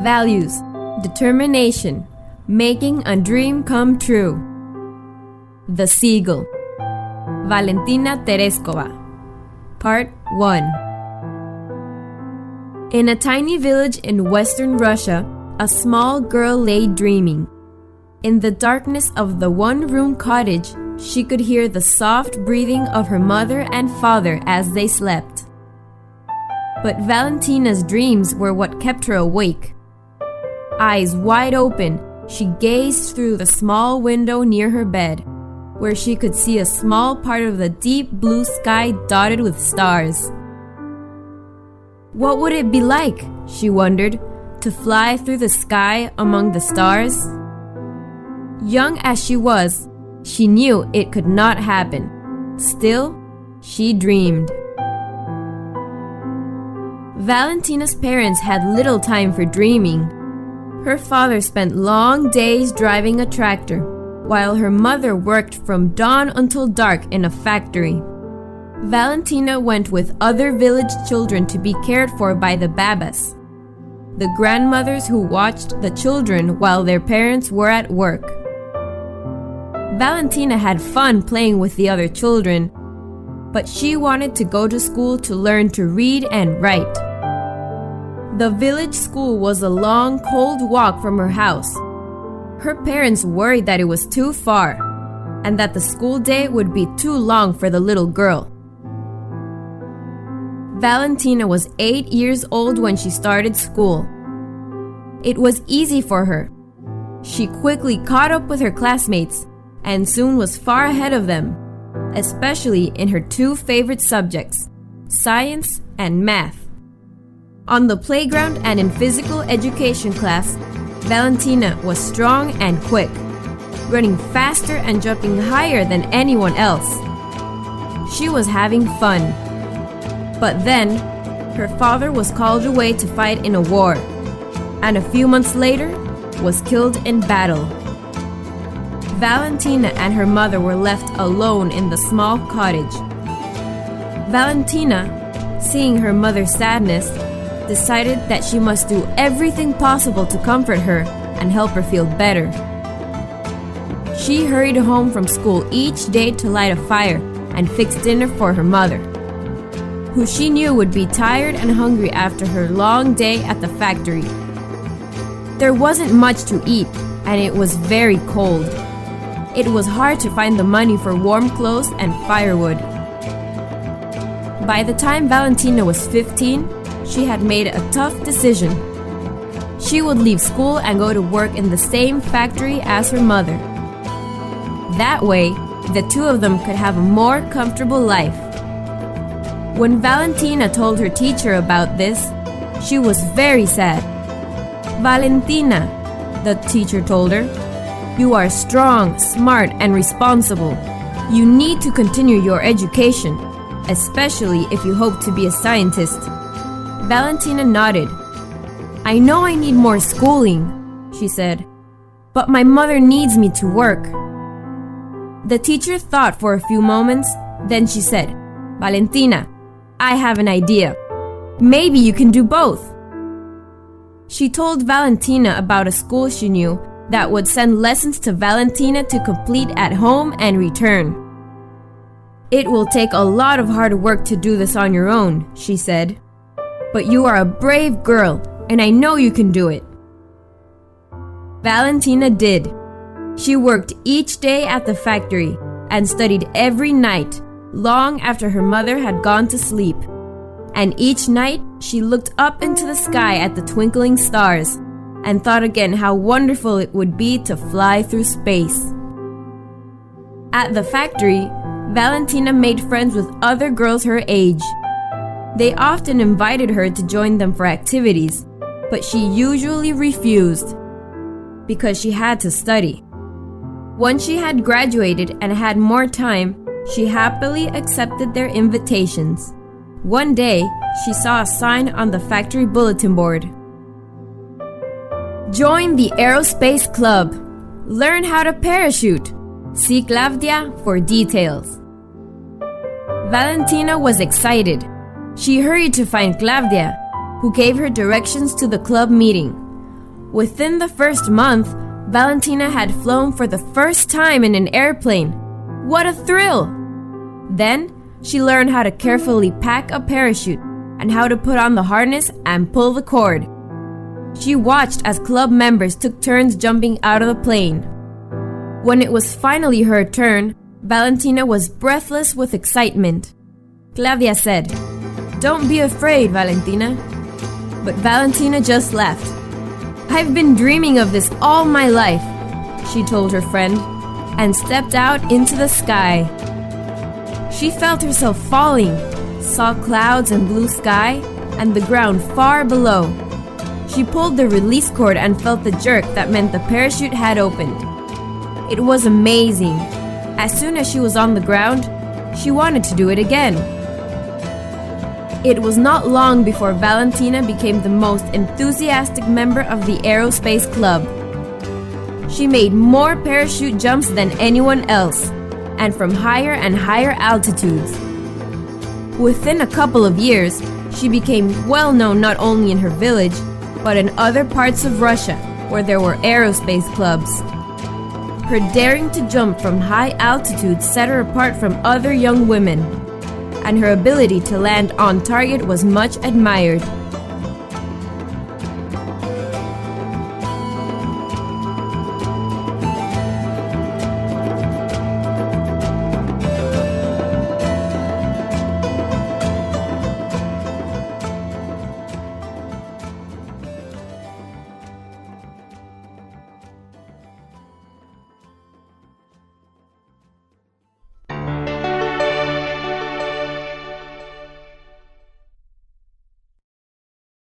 Values, determination, making a dream come true. The Seagull. Valentina Tereshkova. Part 1. In a tiny village in western Russia, a small girl lay dreaming. In the darkness of the one-room cottage, she could hear the soft breathing of her mother and father as they slept. But Valentina's dreams were what kept her awake. Eyes wide open, she gazed through the small window near her bed, where she could see a small part of the deep blue sky dotted with stars. What would it be like, she wondered, to fly through the sky among the stars? Young as she was, she knew it could not happen. Still, she dreamed. Valentina's parents had little time for dreaming. Her father spent long days driving a tractor, while her mother worked from dawn until dark in a factory. Valentina went with other village children to be cared for by the babas, the grandmothers who watched the children while their parents were at work. Valentina had fun playing with the other children, but she wanted to go to school to learn to read and write. The village school was a long, cold walk from her house. Her parents worried that it was too far, and that the school day would be too long for the little girl. Valentina was 8 years old when she started school. It was easy for her. She quickly caught up with her classmates and soon was far ahead of them, especially in her two favorite subjects, science and math. On the playground and in physical education class, Valentina was strong and quick, running faster and jumping higher than anyone else. She was having fun. But then, her father was called away to fight in a war, and a few months later, was killed in battle. Valentina and her mother were left alone in the small cottage. Valentina, seeing her mother's sadness, decided that she must do everything possible to comfort her and help her feel better. She hurried home from school each day to light a fire and fix dinner for her mother, who she knew would be tired and hungry after her long day at the factory. There wasn't much to eat, and it was very cold. It was hard to find the money for warm clothes and firewood. By the time Valentina was 15, she had made a tough decision. She would leave school and go to work in the same factory as her mother. That way, the two of them could have a more comfortable life. When Valentina told her teacher about this, she was very sad. "Valentina," the teacher told her, "you are strong, smart, and responsible. You need to continue your education, especially if you hope to be a scientist." Valentina nodded. "I know I need more schooling," she said, "but my mother needs me to work." The teacher thought for a few moments, then she said, "Valentina, I have an idea. Maybe you can do both." She told Valentina about a school she knew that would send lessons to Valentina to complete at home and return. "It will take a lot of hard work to do this on your own," she said. "But you are a brave girl, and I know you can do it." Valentina did. She worked each day at the factory and studied every night, long after her mother had gone to sleep. And each night, she looked up into the sky at the twinkling stars and thought again how wonderful it would be to fly through space. At the factory, Valentina made friends with other girls her age. They often invited her to join them for activities, but she usually refused because she had to study. Once she had graduated and had more time, she happily accepted their invitations. One day, she saw a sign on the factory bulletin board. "Join the Aerospace Club. Learn how to parachute. See Claudia for details." Valentina was excited. She hurried to find Claudia, who gave her directions to the club meeting. Within the first month, Valentina had flown for the first time in an airplane. What a thrill! Then, she learned how to carefully pack a parachute and how to put on the harness and pull the cord. She watched as club members took turns jumping out of the plane. When it was finally her turn, Valentina was breathless with excitement. Claudia said, "Don't be afraid, Valentina." But Valentina just laughed. "I've been dreaming of this all my life," she told her friend, and stepped out into the sky. She felt herself falling, saw clouds and blue sky, and the ground far below. She pulled the release cord and felt the jerk that meant the parachute had opened. It was amazing. As soon as she was on the ground, she wanted to do it again. It was not long before Valentina became the most enthusiastic member of the aerospace club. She made more parachute jumps than anyone else, and from higher and higher altitudes. Within a couple of years, she became well known not only in her village, but in other parts of Russia, where there were aerospace clubs. Her daring to jump from high altitudes set her apart from other young women, and her ability to land on target was much admired.